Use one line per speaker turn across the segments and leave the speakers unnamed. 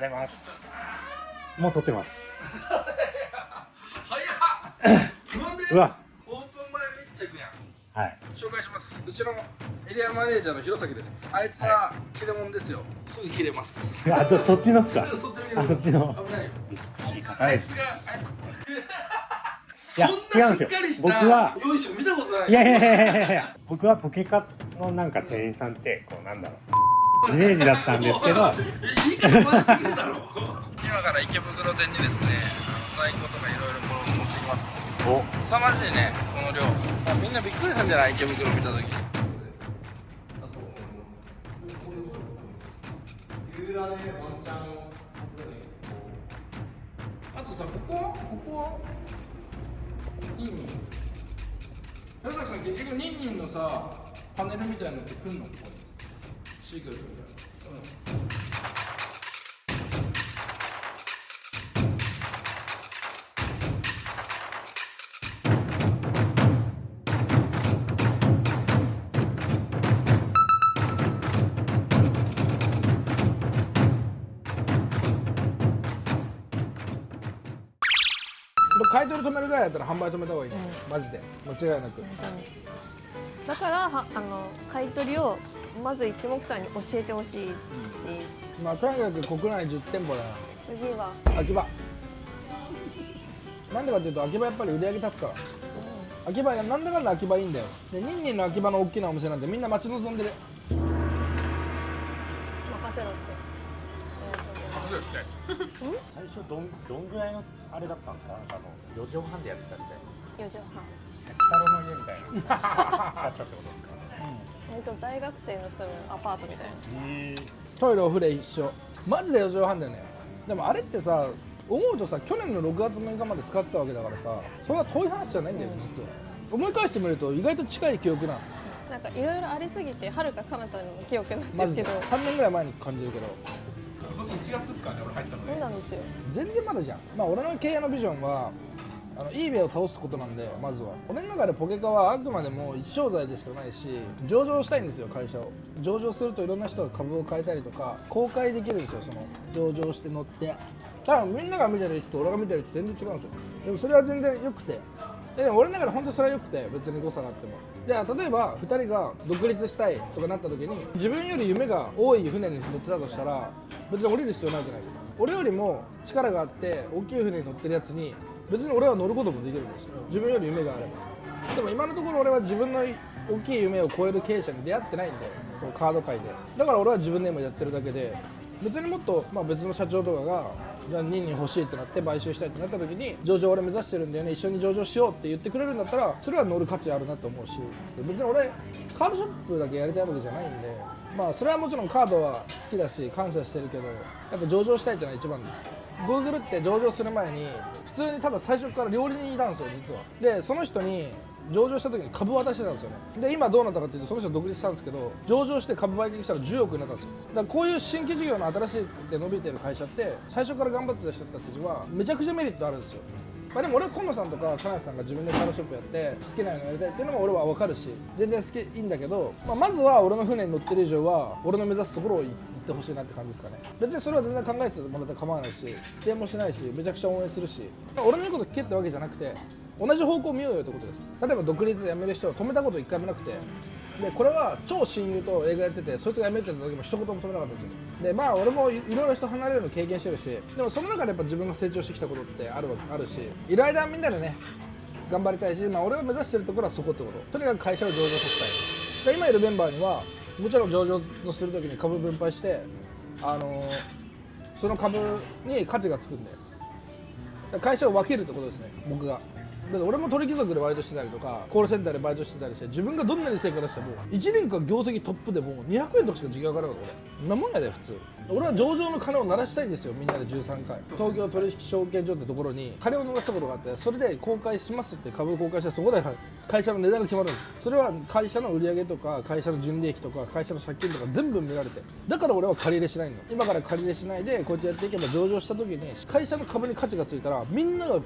ございます。もう撮ってます。
早っなんで
うわ、
オープン前密着やん。
はい。
紹介します。うちのエリアマネージャーの弘前です。あいつは切れ者ですよ。すぐ切れます。
あ、そっちのっすか。
そっちの切れ
あ、そっちの。
危ないよ。
美しい方です。
あいつが
いや
そんなしっかりした
僕は
よいしょ見たことない。
いやいやいやいやいや、僕はポケカのなんか店員さんってこうなんだろう、イメージだったんですけど。
言い方悪すぎるだろ。今から池袋店にですね、在庫とかいろいろ持ってきます。
お、
凄まじいね、この量。みんなびっくりしたんじゃない、池袋見たときに。あとさ、ここニンニン。山崎さん、結局ニンニンのさ、パネルみたいなのってくんの、ここに。シークレットみたいな。買い取り止めるぐらいだったら販売止めた方がいいね、マジで間違いなく。
だから買い取りをまず一目散に教えてほしいし、
まあとにかく国内10店舗だな。
次は
秋葉。なんでかっていうと秋葉やっぱり売り上げ立つから。秋葉なんだかんだ秋葉いいんだよ。でニンニンの秋葉の大きなお店なんでみんな待ち望んでる。
任せろって。
最初どんぐらいのあれだったんですか。4畳半でやってたみたいな。
4畳半。
北郎の家みたいな。あったってことですか。
本当大学生の住むアパートみたいな。
トイレお風呂一緒。マジで4畳半だよね。でもあれってさ思うとさ、去年の6月6日まで使ってたわけだからさ、それは遠い話じゃないんだよ、実は。思い返してみると意外と近い記憶なの。
なんかいろいろありすぎてはるか彼方にも記憶になって
マジで
るけど、
3年ぐらい前に感じるけど
今年1月ですかね、俺入ったの
そうなんですよ。
全然まだじゃん。まあ俺の経営のビジョンはeBay を倒すことなんで、まずは俺の中でポケカはあくまでも一商材でしかないし、上場したいんですよ。会社を上場するといろんな人が株を買えたりとか公開できるんですよ。その上場して乗って多分みんなが見てる位置と俺が見てる位置全然違うんですよ。でもそれは全然良くて、でも俺の中で本当にそれは良くて、別に誤差があっても。じゃあ例えば2人が独立したいとかなった時に、自分より夢が多い船に乗ってたとしたら別に降りる必要ないじゃないですか。俺よりも力があって大きい船に乗ってるやつに別に俺は乗ることもできるんですよ。自分より夢があれば。でも今のところ俺は自分の大きい夢を超える経営者に出会ってないんで、このカード界で。だから俺は自分で今やってるだけで、別にもっと、別の社長とかがじゃあ任に欲しいってなって買収したいってなった時に、上場俺目指してるんだよね、一緒に上場しようって言ってくれるんだったら、それは乗る価値あるなと思うし、別に俺カードショップだけやりたいわけじゃないんで、それはもちろんカードは好きだし感謝してるけど、やっぱ上場したいっていうのは一番です。Google って上場する前に普通にただ最初から料理人いたんですよ、実は。でその人に上場した時に株渡してたんですよね。で今どうなったかっていうと、その人独立したんですけど、上場して株売却したら10億になったんですよ。だからこういう新規事業の新しくて伸びてる会社って最初から頑張ってた人たちはめちゃくちゃメリットあるんですよ。でも俺は今野さんとか金谷さんが自分でカードショップやって好きなのやりたいっていうのも俺は分かるし、全然好きいいんだけど、まずは俺の船に乗ってる以上は俺の目指すところを行ってほしいなって感じですかね。別にそれは全然考えてもらって構わないし、否定もしないし、めちゃくちゃ応援するし、俺の言うこと聞けってわけじゃなくて、同じ方向を見ようよってことです。例えば独立やめる人を止めたこと一回もなくて、でこれは超親友と映画やってて、そいつが辞めちゃった時も一言も止めなかったんですよ。で俺もいろいろ人離れるの経験してるし、でもその中でやっぱ自分が成長してきたことってあるし、いろいろみんなでね頑張りたいし、俺が目指してるところはそこってこと。とにかく会社を上場させたい。で今いるメンバーにはもちろん上場のする時に株分配して、その株に価値がつくんで、会社を分けるってことですね、僕が。だって俺も鳥貴族でバイトしてたりとか、コールセンターでバイトしてたりして、自分がどんなに成果出しても1年間業績トップでも200円とかしか時給上がらなかった。俺なもんやで普通。俺は上場の鐘を鳴らしたいんですよ、みんなで13回。東京取引証券所ってところに鐘を鳴らしたことがあって、それで公開しますって株を公開して、そこで会社の値段が決まるんです。それは会社の売上とか会社の純利益とか会社の借金とか全部見られて、だから俺は借り入れしないの。今から借り入れしないでこうやってやっていけば上場した時に会社の株に価値がついたらみんなが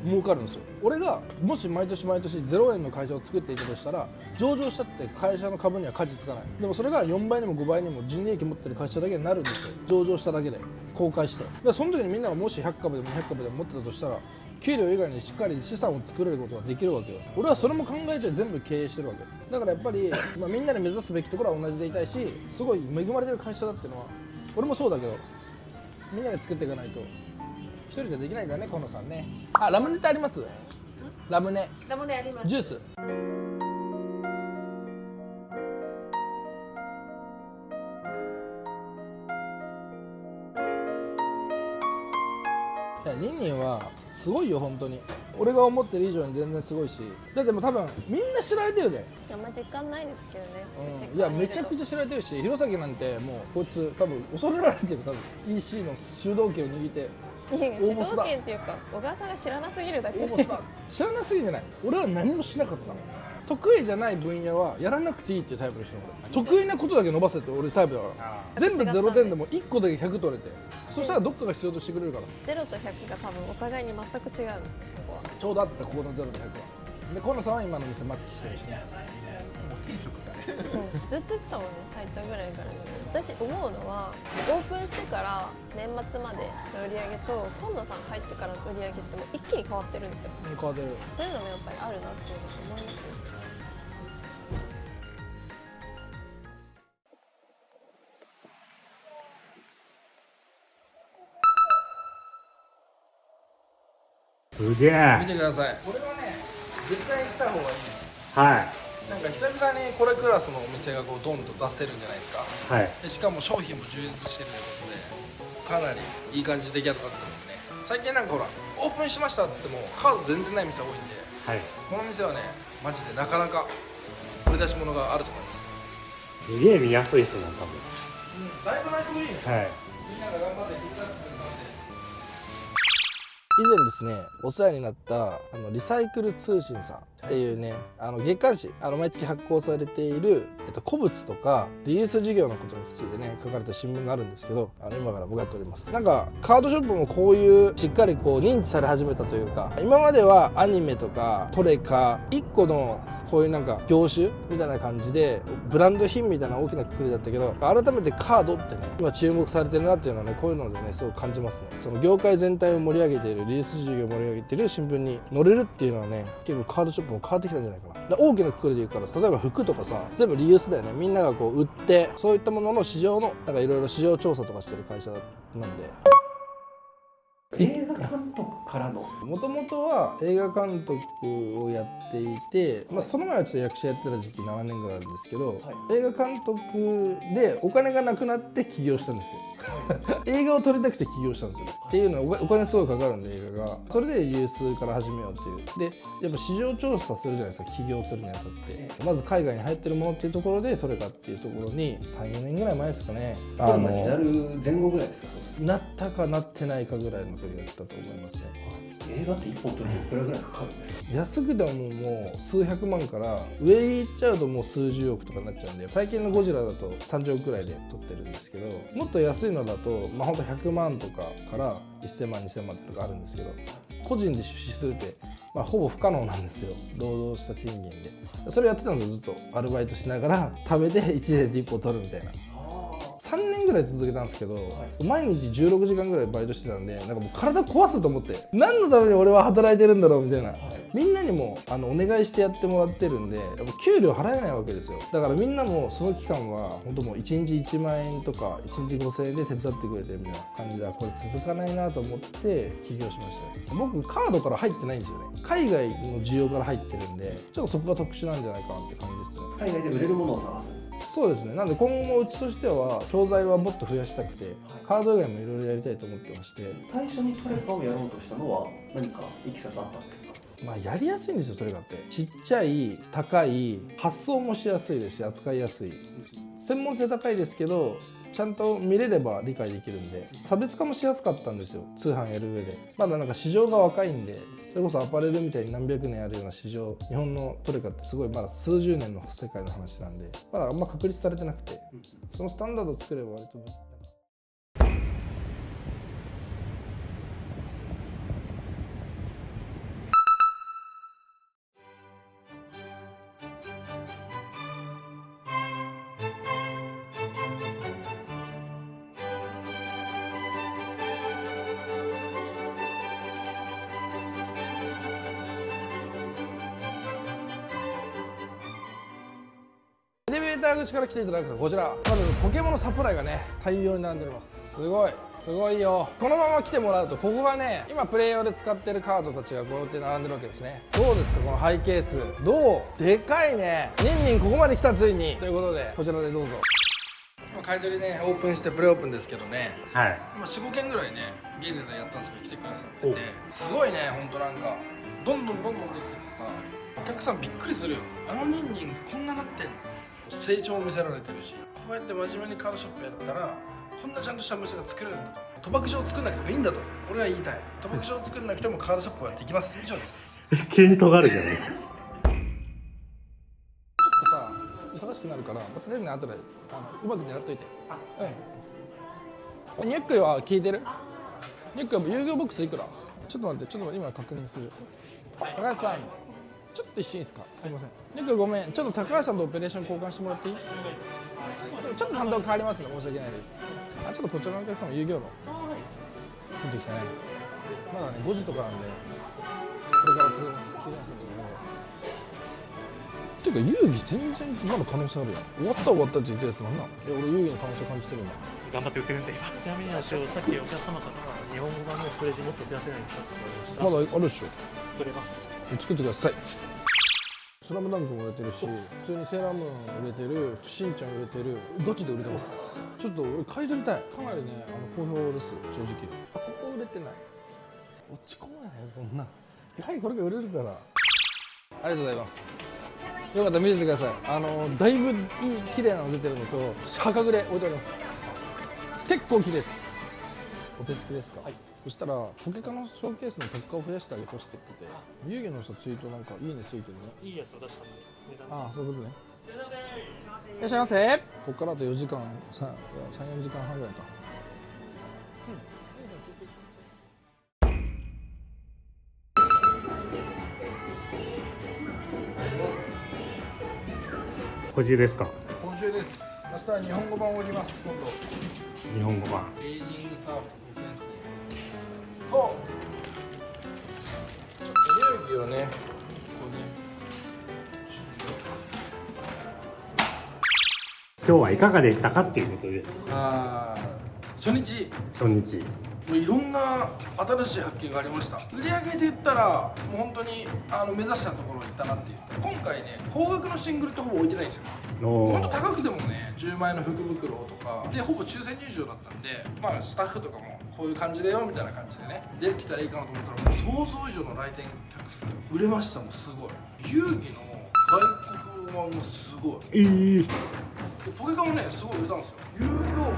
儲かるんですよ。俺がもし毎年毎年0円の会社を作っていたとしたら上場したって会社の株には価値つかない。でもそれが4倍にも5倍にも純利益持ってる会社だけになるんですよ。上場しただけで公開して。だからその時にみんながもし100株でも200株でも持ってたとしたら給料以外にしっかり資産を作れることができるわけよ。俺はそれも考えて全部経営してるわけだからやっぱり、みんなで目指すべきところは同じでいたいし、すごい恵まれてる会社だっていうのは俺もそうだけど、みんなで作っていかないと一人でできないからね。河野さんね。あ、ラムネってあります？ラムネ
あります。
ジュース。ニンニンはすごいよ本当に。俺が思ってる以上に全然すごいし、だってもう多分みんな知られてるで、
あんま実感ないですけどね、
いやめちゃくちゃ知られてるし、弘前なんてもうこいつ多分恐れられてる。多分 EC の主導権を握って
いや主導権っていうか小川さんが知らなすぎるだけで
応募した知らなすぎじゃない。俺は何もしなかったの。得意じゃない分野はやらなくていいっていうタイプの人なの。得意なことだけ伸ばせって俺タイプだから全部0点でも1個だけ100取れて、そしたらどっかが必要としてくれるから。
0と100が多分お互いに全く違うんです、ここは。
ちょうどあったここの0と100は。で河野さんは今の店マッチしてるしね。
転職だね。
ずっと言ってたもんね、入ったぐらいからね。私思うのはオープンしてから年末までの売り上げと今野さん入ってからの売り上げってもう一気に変わってるんですよ。
変わってる。
そういうのもやっぱりあるなっていうのを思いますね。
すげえ。
見てください。これはね絶対に来た方がいい。
はい
なんか久々にこれクラスのお店がこうドンと出せるんじゃないですか。
はい。
でしかも商品も充実してるということでかなりいい感じで出来上がってますね。最近なんかほらオープンしましたっつってもカード全然ない店多いんで、
はい。
この店はねマジでなかなか売り出し物があると思います。
すげえ見やすいですね、多
だいぶナイスグリーン。
分。はい。
みんなが頑張って手伝ってくれたんで。以前ですねお世話になったリサイクル通信さんっていうね月刊誌毎月発行されている、古物とかリユース事業のことについてね書かれた新聞があるんですけど今から僕やっております。なんかカードショップもこういうしっかりこう認知され始めたというか、今まではアニメとかトレカ1個のこういうなんか業種みたいな感じでブランド品みたいな大きなくくりだったけど、改めてカードってね今注目されてるなっていうのはねこういうのでねすごく感じますね。その業界全体を盛り上げているリユース事業を盛り上げている新聞に載れるっていうのはね結構カードショップも変わってきたんじゃないかな。大きなくくりで言うから例えば服とかさ全部リユースだよね。みんながこう売ってそういったものの市場のなんかいろいろ市場調査とかしてる会社なんで。
映画監督からの
もともとは映画監督をやっていて、その前はちょっと役者やってた時期7年ぐらいあるんですけど、映画監督でお金がなくなって起業したんですよ映画を撮りたくて起業したんですよ、っていうのはお金すごいかかるんで映画が。それでリユースから始めようっていうでやっぱ市場調査するじゃないですか起業するにあたって。まず海外に入ってるものっていうところで撮れたっていうところに 3,4 年ぐらい前ですかね。
コロナになる前後ぐらいですか？そう
なったかなってないかぐらいの時だったと思いますね。
映画って1本撮るのいくらぐらいかかるんですか？
安くてももう数百万から上に行っちゃうともう数十億とかになっちゃうんで、最近のゴジラだと30億くらいで撮ってるんですけど、もっと安いのだとほんと100万とかから1000万2000万とかあるんですけど、個人で出資するってほぼ不可能なんですよ、労働した賃金で。それやってたんですよ、ずっとアルバイトしながら食べて1年で1本取るみたいな。3年ぐらい続けたんですけど、毎日16時間ぐらいバイトしてたんで、なんかもう体壊すと思って、何のために俺は働いてるんだろうみたいな、みんなにもお願いしてやってもらってるんで、やっぱ給料払えないわけですよ。だからみんなもその期間は本当もう1日1万円とか1日5000円で手伝ってくれてるみたいな感じで、これ続かないなと思って起業しましたね。僕カードから入ってないんですよね。海外の需要から入ってるんで、ちょっとそこが特殊なんじゃないかなって感じですね。
海外で売れるものを探す。
そうですね。なんで今後もうちとしては商材はもっと増やしたくて、カード以外もいろいろやりたいと思ってまして。
最初にトレカをやろうとしたのは何かいきさつあったんですか？
やりやすいんですよ、トレカって。ちっちゃい、高い、発送もしやすいですし、扱いやすい。専門性高いですけどちゃんと見れれば理解できるんで差別化もしやすかったんですよ、通販やる上で。まだなんか市場が若いんで、それこそアパレルみたいに何百年あるような市場、日本のトレカってすごいまだ数十年の世界の話なんで、まだあんま確立されてなくて、そのスタンダードを作れば割とエレベーター口から来ていただくとこちら、まずポケモンのサプライがね大量に並んでおります。すごいよ。このまま来てもらうと、ここがね今プレイ用で使ってるカードたちがこうやって並んでるわけですね。どうですかこのハイケース、どうでかいね。ニンニンここまで来た、ついに。ということでこちらでどうぞ。今買い取りねオープンしてプレオープンですけどね、
はい。
今 4,5 件ぐらいねゲリラでやったんですけど来てくださってて、すごいね。ほんとなんかどんどんできててさ、お客さんびっくりするよ。あのニンニンこんななってんの。成長を見せられてるし、こうやって真面目にカードショップやったらこんなちゃんとした店が作れるんだと。賭博場を作んなくてもいいんだと俺は言いたい。賭博場を作んなくてもカードショップはできます。以上です。
急に尖るじゃないですか。
ちょっとさ忙しくなるからまたね後でうまく狙っといて。ニュックは聞いてる？ニュックは有料ボックスいくら？ちょっと待って今確認する。高橋さんちょっと一瞬いいですか？すいません。ニュックごめん、ちょっと高橋さんとオペレーション交換してもらっていい？ちょっと反動変わりますね、申し訳ないです。ちょっとこちらのお客様有料の見てきたね。まだね5時とかなんでこれから続きますんで。ていうか遊戯全然まだ可能性あるやん。終わったって言ったやつなんなん？俺遊戯の可能性感じてるんだ。
頑張って売ってるんで今。ちなみにさっきお客様から日本語版のストレージもっと増やせないんですかって言われました。
まだあるでしょ。
作れます。
作ってください。スラムダンクも売れてるし、普通にセーラームーン売れてる、しんちゃん売れてる、ガチで売れてます。ちょっと俺買い取りたい。かなりね好評ですよ正直。ここ売れてない。落ち込まないよそんな。はい、これが売れるから。ありがとうございます。よかったら見ててください。だいぶいい綺麗なの出てるのと破格で置いてあります。結構綺麗です。お手つきですか？はい。そしたらポケカのショーケースの特価を増やしてあげとしてってて、遊戯の人ツイートなんかいいねついてるね。
いいやつを出したんで。
ああ、そういうことね。いらっしゃいませ。ここからあと4時間、3、4時間半ぐらいか。
補充ですか？
今週です。明日は日本語版を売ります。今度
日本語版。
エイジングサーフとコンテンツにとちょっと遊戯をねここね
今日はいかがでしたかっていうことです。
初日
初日。
もういろんな新しい発見がありました。売り上げで言ったらもう本当に目指したところ行ったなっていう。今回ね高額のシングルってほぼ置いてないんですよ。本当高くてもね10万円の福袋とかでほぼ抽選入場だったんで、まあスタッフとかもこういう感じだよみたいな感じでね出てきたらいいかなと思ったらもう想像以上の来店客数売れました。もうすごい。遊戯の外国版がすごい。ポケカもねすごい売れたんですよ。遊戯王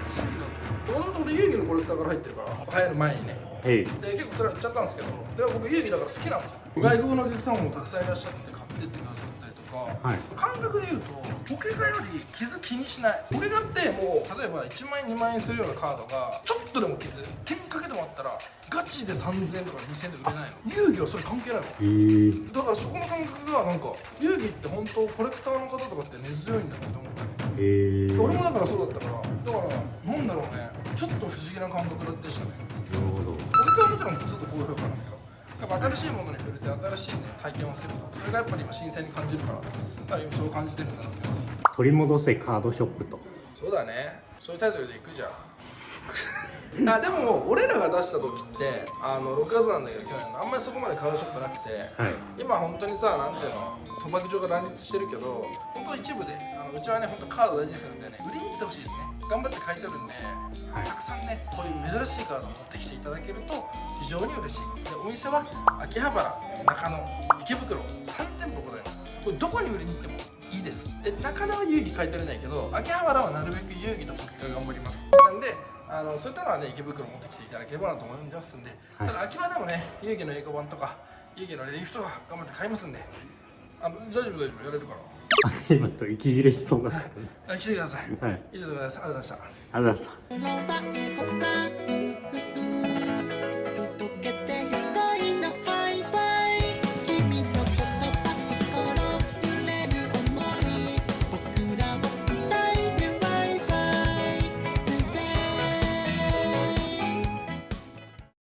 熱いなと。俺遊戯のコレクターから入ってるから流行る前にね。で結構それは売っちゃったんですけど、でも僕遊戯だから好きなんですよ。外国のお客さんもたくさんいらっしゃって買ってってくださったりとか、感覚で言うとポケカより傷気にしない。ポケカってもう例えば1万円2万円するようなカードがちょっとでも傷点かけてもあったらガチで3000円とか2000円で売れないの。遊戯はそれ関係ないの。だからそこの感覚がなんか遊戯って本当コレクターの方とかって根強いんだなと思ったね。俺もだからそうだったから、なんだろうね、ちょっと不思議な感覚でしたね。
なるほど。
ポケカはもちろんずっと高評価なんだけど、やっぱ新しいものに触れて新しい、ね、体験をするとそれがやっぱり今新鮮に感じるから多分そう感じてるんだろうけど。
取り戻せカードショップと。
そうだね、そういうタイトルでいくじゃん。でも俺らが出した時って6月なんだけど去年のあんまりそこまでカードショップなくて、今本当にさなんていうの賭博場が乱立してるけど本当一部でうちはね本当カード大事にするんでね売りに来てほしいですね。頑張って買い取るんで、たくさんねこういう珍しいカードを持ってきていただけると非常に嬉しい。でお店は秋葉原、中野、池袋3店舗ございます。これどこに売りに行ってもいいいです。中田は遊戯書いてれないけど、秋葉原はなるべく遊戯とポケカ頑張ります。なんでそういったのはね、池袋持ってきていただければなと思いますんで、ただ秋葉でもね、遊戯の英語版とか遊戯のレリーフとか頑張って買いますんで、大丈夫やれるから。
今と息切れしそうになって
来てください。
はい、
以上でございます。ありがとうございました。
ありがとうございました。